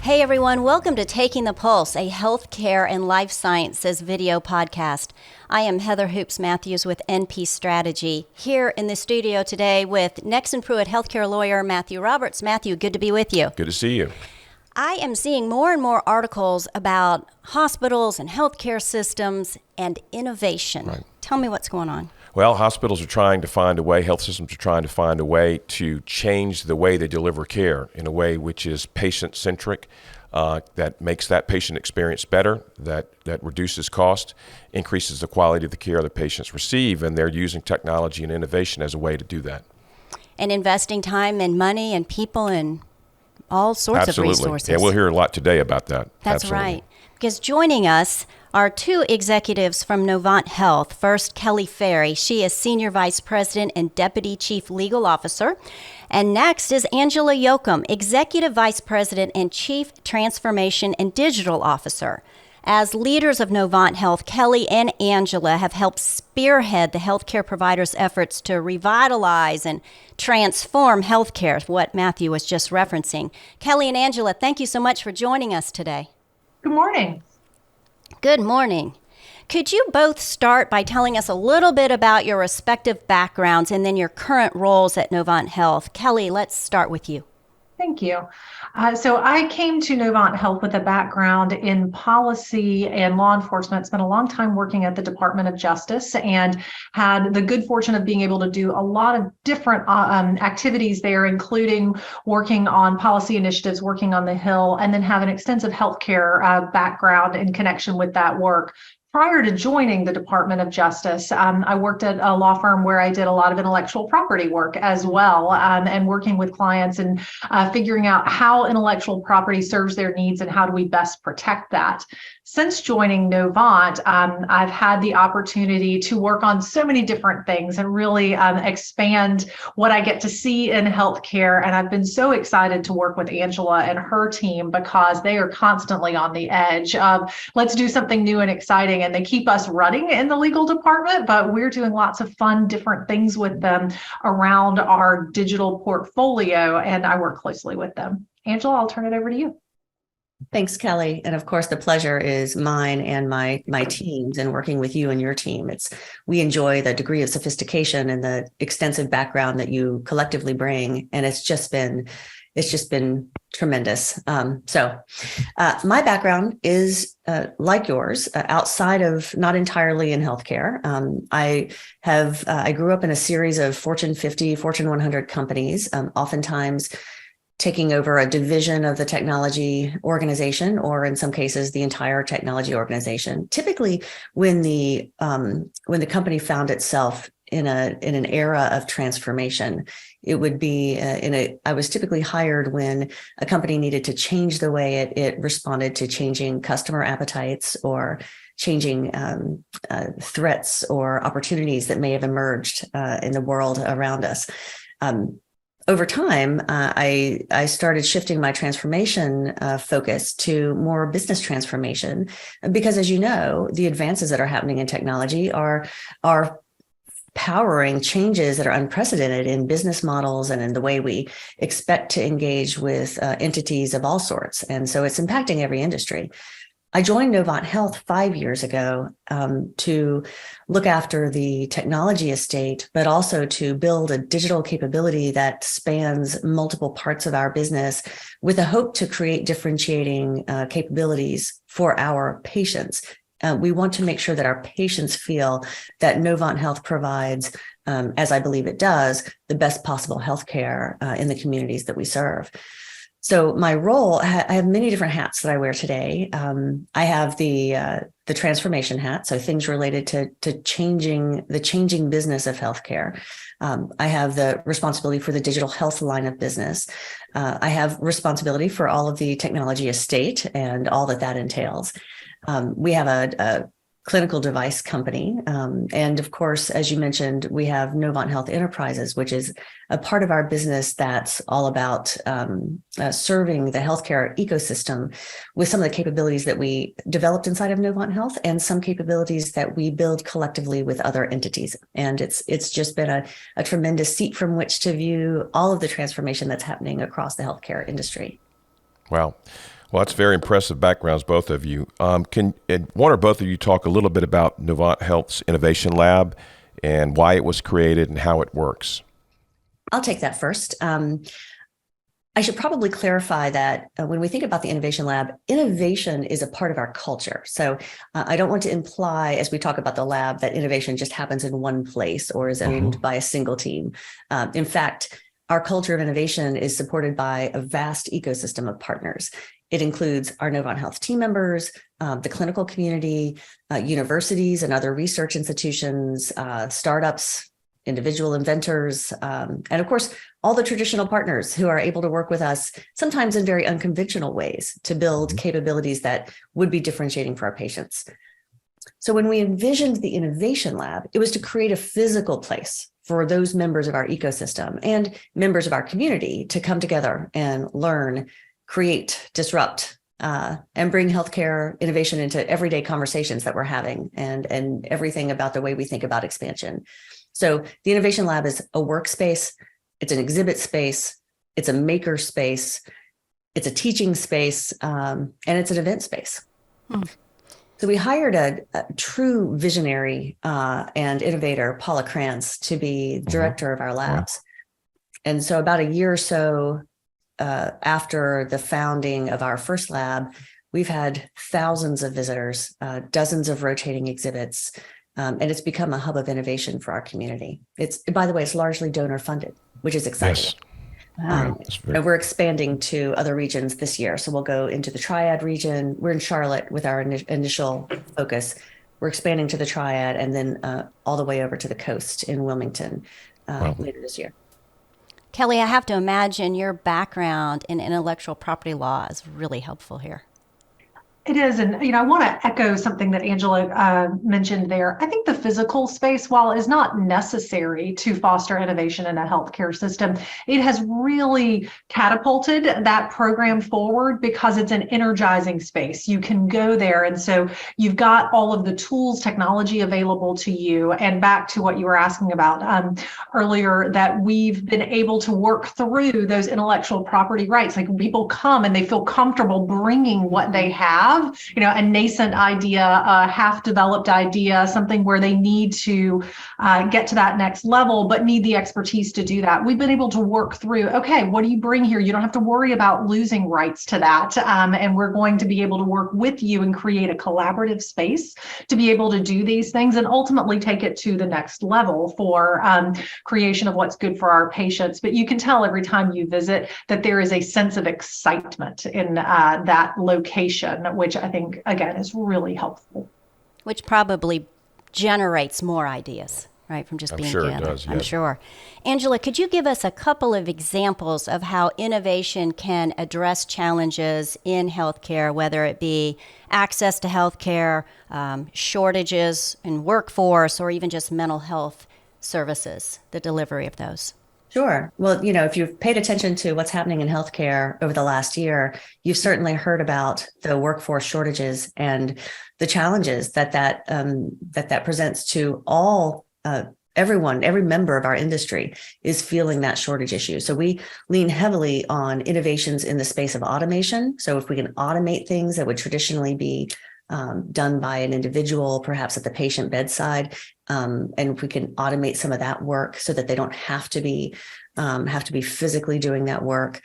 Hey everyone, welcome to Taking the Pulse, a healthcare and life sciences video podcast. I am Heather Hoops Matthews with NP Strategy, here in the studio today with Nexon Pruitt healthcare lawyer Matthew Roberts. Matthew, good to be with you. Good to see you. I am seeing more and more articles about hospitals and healthcare systems and innovation. Right. Tell me what's going on. Well, hospitals are trying to find a way, health systems are trying to find a way to change the way they deliver care in a way which is patient-centric, that makes that patient experience better, that reduces cost, increases the quality of the care the patients receive, and they're using technology and innovation as a way to do that. And investing time and money and people and all sorts of resources. Yeah, we'll hear a lot today about that. That's Absolutely. right. Because joining us are two executives from Novant Health. First, Kelli Ferry. She is Senior Vice President and Deputy Chief Legal Officer. And next is Angela Yochem, Executive Vice President and Chief Transformation and Digital Officer. As leaders of Novant Health, Kelli and Angela have helped spearhead the healthcare providers' efforts to revitalize and transform healthcare, what Matthew was just referencing. Kelli and Angela, thank you so much for joining us today. Good morning. Good morning. Could you both start by telling us a little bit about your respective backgrounds and then your current roles at Novant Health? Kelli, let's start with you. Thank you. So I came to Novant Health with a background in policy and law enforcement. Spent a long time working at the Department of Justice and had the good fortune of being able to do a lot of different activities there, including working on policy initiatives, working on the Hill, and then have an extensive healthcare background in connection with that work. Prior to joining the Department of Justice, I worked at a law firm where I did a lot of intellectual property work as well, and working with clients and figuring out how intellectual property serves their needs and how do we best protect that. Since joining Novant, I've had the opportunity to work on so many different things and really expand what I get to see in healthcare. And I've been so excited to work with Angela and her team because they are constantly on the edge of let's do something new and exciting. And they keep us running in the legal department, but we're doing lots of fun, different things with them around our digital portfolio. And I work closely with them. Angela, I'll turn it over to you. Thanks, Kelli. And of course, the pleasure is mine and my teams and working with you and your team. We enjoy the degree of sophistication and the extensive background that you collectively bring. And it's just been tremendous. My background is like yours, outside of not entirely in healthcare. I grew up in a series of Fortune 50, Fortune 100 companies, oftentimes taking over a division of the technology organization, or in some cases, the entire technology organization. Typically, when the company found itself in an era of transformation, it would be I was typically hired when a company needed to change the way it responded to changing customer appetites or changing threats or opportunities that may have emerged in the world around us. Over time, I started shifting my transformation focus to more business transformation because, as you know, the advances that are happening in technology are powering changes that are unprecedented in business models and in the way we expect to engage with entities of all sorts. And so it's impacting every industry. I joined Novant Health 5 years ago to look after the technology estate, but also to build a digital capability that spans multiple parts of our business with a hope to create differentiating capabilities for our patients. We want to make sure that our patients feel that Novant Health provides, as I believe it does, the best possible healthcare in the communities that we serve. So my role, I have many different hats that I wear today. I have the transformation hat, so things related to the changing business of healthcare. I have the responsibility for the digital health line of business. I have responsibility for all of the technology estate and all that entails. We have a clinical device company. And of course, as you mentioned, we have Novant Health Enterprises, which is a part of our business that's all about serving the healthcare ecosystem with some of the capabilities that we developed inside of Novant Health and some capabilities that we build collectively with other entities. And it's just been a tremendous seat from which to view all of the transformation that's happening across the healthcare industry. Wow. Well, that's very impressive backgrounds, both of you. Can one or both of you talk a little bit about Novant Health's Innovation Lab and why it was created and how it works? I'll take that first. I should probably clarify that when we think about the Innovation Lab, innovation is a part of our culture. So I don't want to imply, as we talk about the lab, that innovation just happens in one place or is owned by a single team. In fact, our culture of innovation is supported by a vast ecosystem of partners. It includes our Novant Health team members, the clinical community, universities and other research institutions, startups, individual inventors, and of course, all the traditional partners who are able to work with us, sometimes in very unconventional ways, to build capabilities that would be differentiating for our patients. So when we envisioned the Innovation Lab, it was to create a physical place for those members of our ecosystem and members of our community to come together and learn, create, disrupt, and bring healthcare innovation into everyday conversations that we're having and everything about the way we think about expansion. So the Innovation Lab is a workspace, it's an exhibit space, it's a maker space, it's a teaching space, and it's an event space. So we hired a true visionary and innovator, Paula Krantz, to be director of our labs. And so about a year or so after the founding of our first lab, we've had thousands of visitors, dozens of rotating exhibits, and it's become a hub of innovation for our community. By the way, it's largely donor funded, which is exciting. Yes. And we're expanding to other regions this year. So we'll go into the Triad region. We're in Charlotte with our initial focus. We're expanding to the Triad and then all the way over to the coast in Wilmington later this year. Kelli, I have to imagine your background in intellectual property law is really helpful here. It is. And, I want to echo something that Angela mentioned there. I think the physical space, while is not necessary to foster innovation in a healthcare system, it has really catapulted that program forward because it's an energizing space. You can go there. And so you've got all of the tools, technology available to you. And back to what you were asking about earlier, that we've been able to work through those intellectual property rights. Like when people come and they feel comfortable bringing what they have, a nascent idea, a half-developed idea, something where they need to get to that next level, but need the expertise to do that. We've been able to work through, okay, what do you bring here? You don't have to worry about losing rights to that. And we're going to be able to work with you and create a collaborative space to be able to do these things and ultimately take it to the next level for creation of what's good for our patients. But you can tell every time you visit that there is a sense of excitement in that location, which I think, again, is really helpful. Which probably generates more ideas, right, from just being together. I'm sure it does, yes. I'm sure. Angela, could you give us a couple of examples of how innovation can address challenges in healthcare, whether it be access to healthcare, shortages in workforce, or even just mental health services, the delivery of those? Sure. Well, if you've paid attention to what's happening in healthcare over the last year, you've certainly heard about the workforce shortages and the challenges that presents to all everyone. Every member of our industry is feeling that shortage issue. So we lean heavily on innovations in the space of automation. So if we can automate things that would traditionally be done by an individual, perhaps at the patient bedside, and if we can automate some of that work so that they don't have to be physically doing that work.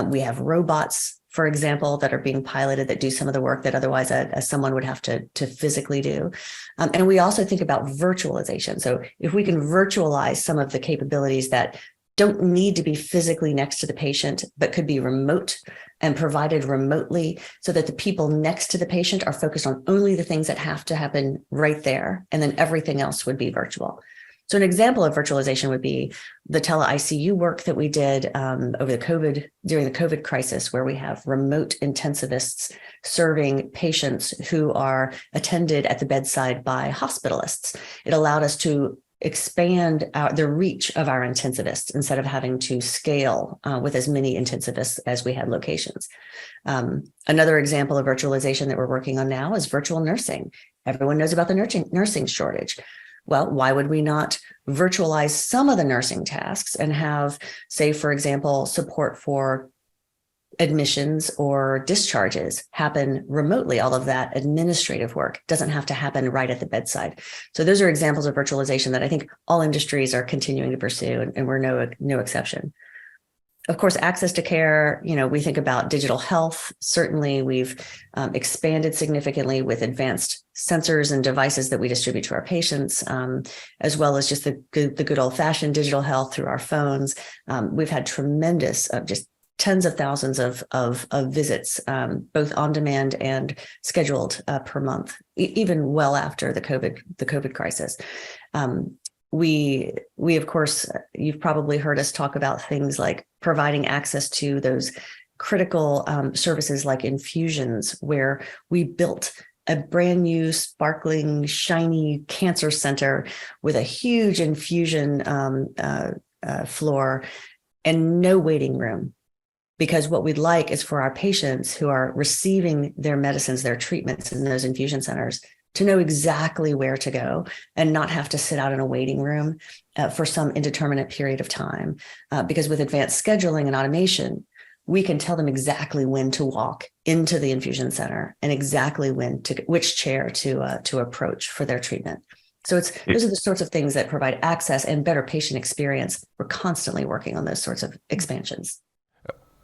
We have robots, for example, that are being piloted that do some of the work that otherwise someone would have to physically do. And we also think about virtualization. So if we can virtualize some of the capabilities that don't need to be physically next to the patient, but could be remote and provided remotely so that the people next to the patient are focused on only the things that have to happen right there. And then everything else would be virtual. So an example of virtualization would be the tele-ICU work that we did during the COVID crisis, where we have remote intensivists serving patients who are attended at the bedside by hospitalists. It allowed us to expand the reach of our intensivists instead of having to scale with as many intensivists as we had locations. Another example of virtualization that we're working on now is virtual nursing. Everyone knows about the nursing shortage. Well, why would we not virtualize some of the nursing tasks and have, say, for example, support for admissions or discharges happen remotely. All of that administrative work doesn't have to happen right at the bedside. So those are examples of virtualization that I think all industries are continuing to pursue, and we're no exception. Of course, access to care, we think about digital health. Certainly, we've expanded significantly with advanced sensors and devices that we distribute to our patients, as well as just the good old-fashioned digital health through our phones. We've had tremendous, just tens of thousands of visits, both on demand and scheduled per month, even well after the COVID crisis. We of course, you've probably heard us talk about things like providing access to those critical services like infusions, where we built a brand new, sparkling, shiny cancer center with a huge infusion floor and no waiting room. Because what we'd like is for our patients who are receiving their medicines, their treatments in those infusion centers, to know exactly where to go and not have to sit out in a waiting room for some indeterminate period of time. Because with advanced scheduling and automation, we can tell them exactly when to walk into the infusion center and exactly which chair to approach for their treatment. So those are the sorts of things that provide access and better patient experience. We're constantly working on those sorts of expansions.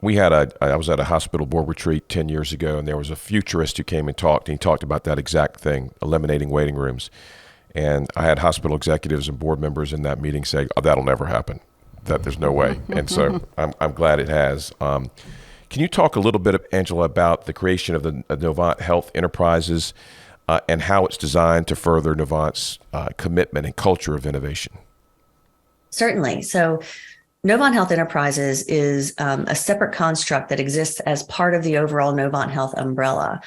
I was at a hospital board retreat 10 years ago, and there was a futurist who came and he talked about that exact thing, eliminating waiting rooms. And I had hospital executives and board members in that meeting say, "Oh, that'll never happen, that there's no way." And so I'm glad it has. Can you talk a little bit, Angela, about the creation of the Novant Health Enterprises and how it's designed to further Novant's commitment and culture of innovation? Certainly. So Novant Health Enterprises is a separate construct that exists as part of the overall Novant Health umbrella.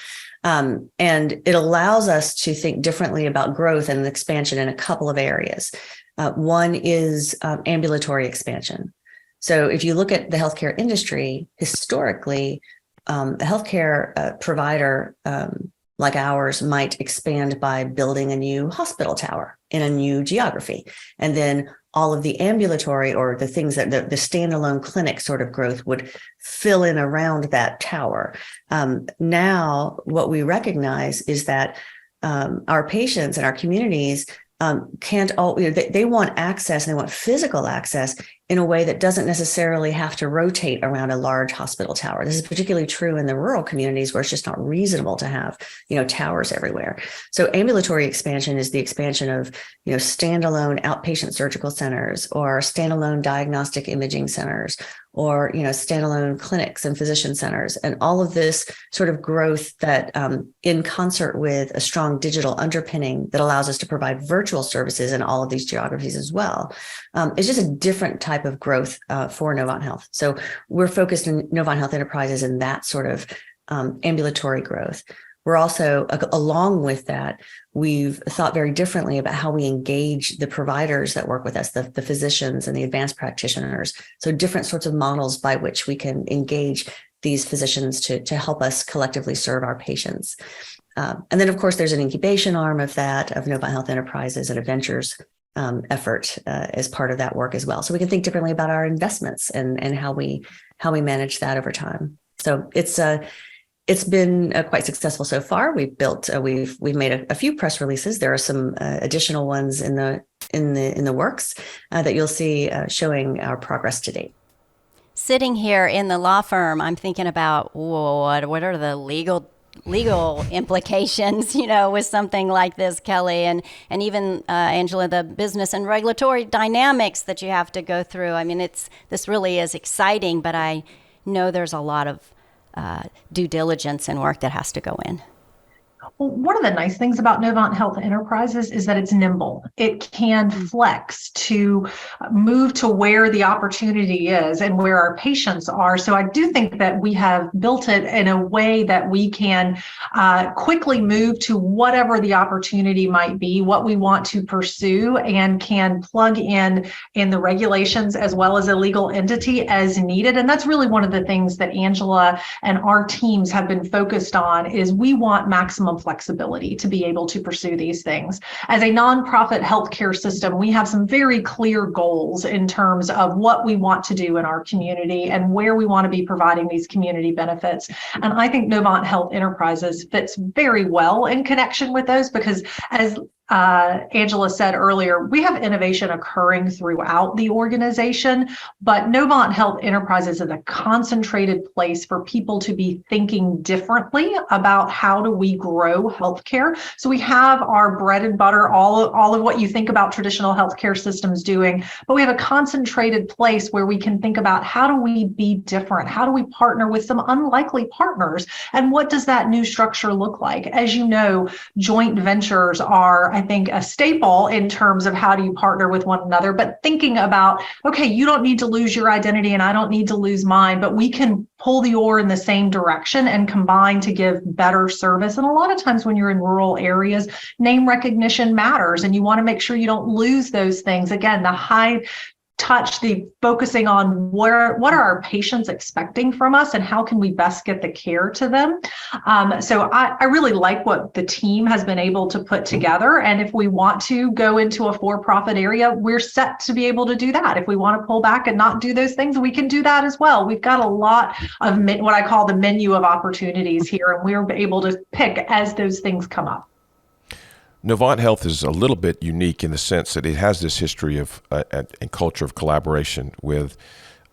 And it allows us to think differently about growth and expansion in a couple of areas. One is ambulatory expansion. So if you look at the healthcare industry, historically, a healthcare provider like ours might expand by building a new hospital tower in a new geography. And then all of the ambulatory or the things that the standalone clinic sort of growth would fill in around that tower. Now, what we recognize is that our patients and our communities can't all, they want access, and they want physical access in a way that doesn't necessarily have to rotate around a large hospital tower. This is particularly true in the rural communities where it's just not reasonable to have, towers everywhere. So ambulatory expansion is the expansion of, standalone outpatient surgical centers or standalone diagnostic imaging centers or, standalone clinics and physician centers, and all of this sort of growth that in concert with a strong digital underpinning that allows us to provide virtual services in all of these geographies as well. It's just a different type of growth for Novant Health. So we're focused in Novant Health Enterprises in that sort of ambulatory growth. We're also, along with that, we've thought very differently about how we engage the providers that work with us, the physicians and the advanced practitioners. So different sorts of models by which we can engage these physicians to help us collectively serve our patients. And then, of course, there's an incubation arm of Novant Health Enterprises and a ventures effort as part of that work as well. So we can think differently about our investments and how we manage that over time. So it's been quite successful so far. We've made a few press releases. There are some additional ones in the works that you'll see showing our progress to date. Sitting here in the law firm, I'm thinking about what are the legal implications, with something like this, Kelli, and even Angela, the business and regulatory dynamics that you have to go through. I mean, this really is exciting, but I know there's a lot of due diligence and work that has to go in. Well, one of the nice things about Novant Health Enterprises is that it's nimble. It can flex to move to where the opportunity is and where our patients are. So I do think that we have built it in a way that we can quickly move to whatever the opportunity might be, what we want to pursue, and can plug in the regulations as well as a legal entity as needed. And that's really one of the things that Angela and our teams have been focused on is we want maximum flexibility to be able to pursue these things. As a nonprofit healthcare system, we have some very clear goals in terms of what we want to do in our community and where we want to be providing these community benefits. And I think Novant Health Enterprises fits very well in connection with those because, as Angela said earlier, we have innovation occurring throughout the organization, but Novant Health Enterprises is a concentrated place for people to be thinking differently about how do we grow healthcare. So we have our bread and butter, all of what you think about traditional healthcare systems doing, but we have a concentrated place where we can think about how do we be different? How do we partner with some unlikely partners? And what does that new structure look like? As you know, joint ventures are, I think, a staple in terms of how do you partner with one another, but thinking about, okay, you don't need to lose your identity and I don't need to lose mine, but we can pull the oar in the same direction and combine to give better service. And a lot of times when you're in rural areas, name recognition matters and you want to make sure you don't lose those things. Again, the high touch, the focusing on what are our patients expecting from us and how can we best get the care to them. So I really like what the team has been able to put together. And if we want to go into a for-profit area, we're set to be able to do that. If we want to pull back and not do those things, we can do that as well. We've got a lot of what I call the menu of opportunities here, and we're able to pick as those things come up. Novant Health is a little bit unique in the sense that it has this history of and culture of collaboration with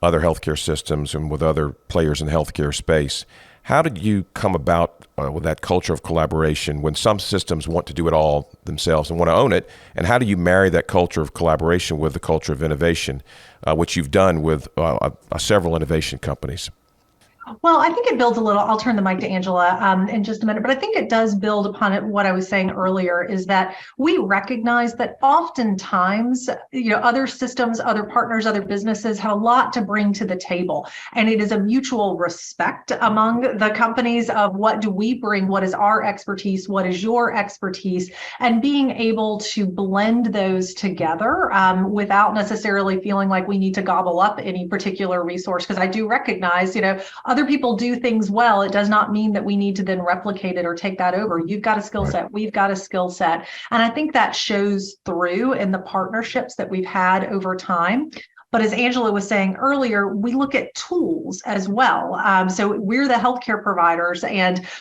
other healthcare systems and with other players in the healthcare space. How did you come about with that culture of collaboration when some systems want to do it all themselves and want to own it? And how do you marry that culture of collaboration with the culture of innovation, which you've done with several innovation companies? Well, I think it builds a little, I'll turn the mic to Angela in just a minute, but I think it does build upon it. What I was saying earlier is that we recognize that oftentimes, other systems, other partners, other businesses have a lot to bring to the table. And it is a mutual respect among the companies of what do we bring? What is our expertise? What is your expertise? And being able to blend those together without necessarily feeling like we need to gobble up any particular resource. Because I do recognize, other people do things well. It does not mean that we need to then replicate it or take that over. You've got a skill set. We've got a skill set. And I think that shows through in the partnerships that we've had over time. But as Angela was saying earlier, we look at tools as well. So we're the healthcare providers,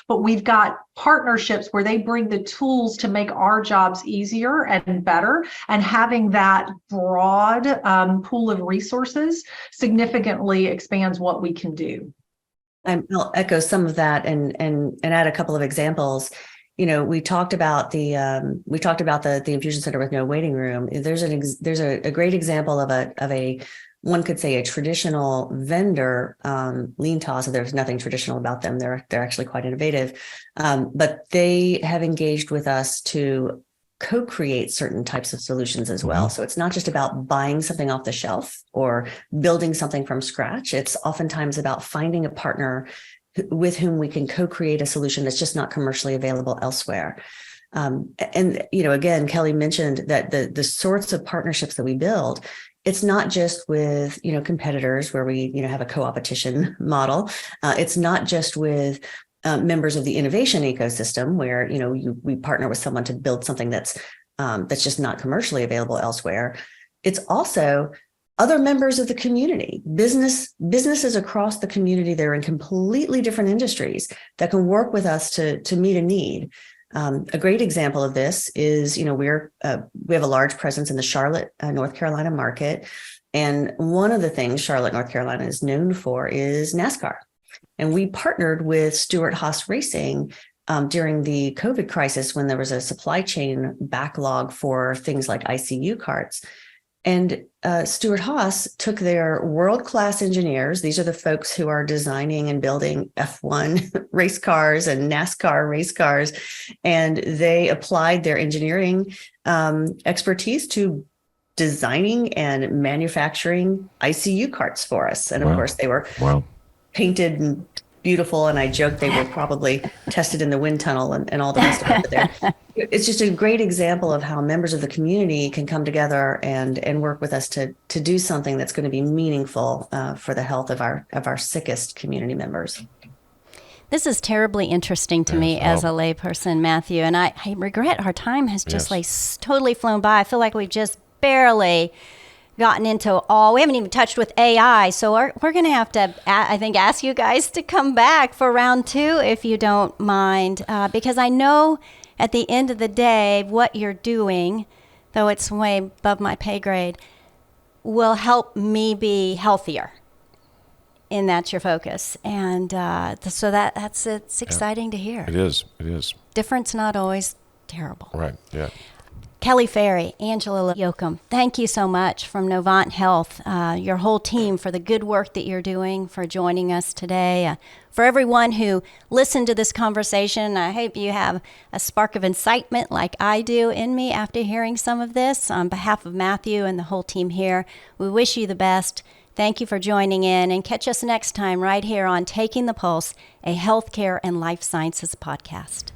but we've got partnerships where they bring the tools to make our jobs easier and better. And having that broad pool of resources significantly expands what we can do. I'll echo some of that and add a couple of examples. We talked about the infusion center with no waiting room. There's a great example of a one could say a traditional vendor, Leantas. So there's nothing traditional about them. They're actually quite innovative, but they have engaged with us to co-create certain types of solutions as well. So it's not just about buying something off the shelf or building something from scratch. It's oftentimes about finding a partner with whom we can co-create a solution that's just not commercially available elsewhere. And again, Kelli mentioned that the sorts of partnerships that we build, it's not just with, competitors where we, have a co-opetition model. It's not just with members of the innovation ecosystem where, we partner with someone to build something that's just not commercially available elsewhere. It's also other members of the community, businesses across the community. They're in completely different industries that can work with us to meet a need. A great example of this is, we have a large presence in the Charlotte, North Carolina market. And one of the things Charlotte, North Carolina is known for is NASCAR. And we partnered with Stewart-Haas Racing during the COVID crisis when there was a supply chain backlog for things like ICU carts. And Stewart-Haas took their world-class engineers. These are the folks who are designing and building F1 race cars and NASCAR race cars. And they applied their engineering expertise to designing and manufacturing ICU carts for us. And of course, they were painted and beautiful. And I joked they were probably tested in the wind tunnel and all the rest of it. But it's just a great example of how members of the community can come together and work with us to do something that's going to be meaningful for the health of our sickest community members. This is terribly interesting to me as a layperson, Matthew, and I regret our time has just totally flown by. I feel like we've just barely gotten into we haven't even touched with AI, so we're going to have to, I think, ask you guys to come back for round 2 if you don't mind, because I know at the end of the day what you're doing, though it's way above my pay grade, will help me be healthier. And that's your focus. And so it's exciting to hear. It is. Difference not always terrible. Right, yeah. Kelli Ferry, Angela Yochem, thank you so much from Novant Health, your whole team for the good work that you're doing, for joining us today. For everyone who listened to this conversation, I hope you have a spark of incitement like I do in me after hearing some of this. On behalf of Matthew and the whole team here, we wish you the best. Thank you for joining in, and catch us next time right here on Taking the Pulse, a healthcare and life sciences podcast.